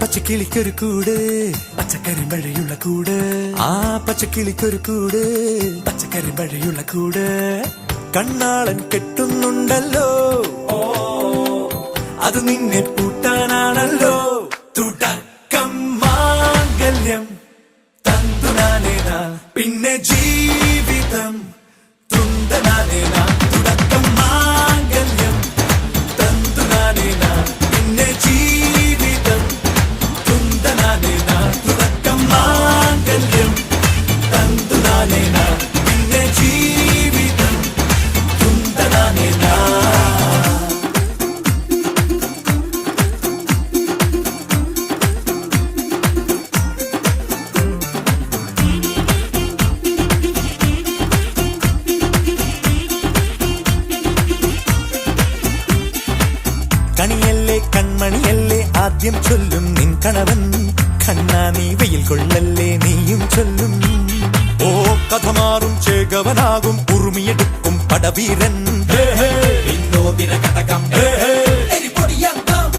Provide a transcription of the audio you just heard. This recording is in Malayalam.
പച്ചക്കിളിക്കൊരു കൂട് പച്ചക്കറി മഴയുള്ള കൂട് ആ പച്ചക്കിളിക്കൊരു കൂട് പച്ചക്കറി മഴയുള്ള കൂട് കണ്ണാളൻ കെട്ടുന്നുണ്ടല്ലോ അത് നിന്നെ പൂട്ടാനാണല്ലോ തുടക്കം മാംഗല്യം തന്തുനാനേന പിന്നെ ജീവിതം തുന്തനാനേന തുടക്കം മാംഗല്യം തന്തുനാനേന പിന്നെ ജീവിതം തുന്തനാനേന തുടക്കം മാംഗല്യം തന്തുനാനേന പിന്നെ ജീവിതം തുന്തനാനേന. കണിയല്ലേ കൺമണിയല്ലേ ആദ്യം ചൊല്ലും നിൻ കണവൻ കണ്ണാ നീ വെയിൽ കൊള്ളല്ലേ നീയും ചൊല്ലും ഓ കഥ മാറും ചേകവനാകും ഉറുമിയെടുക്കും പടവീരൻ.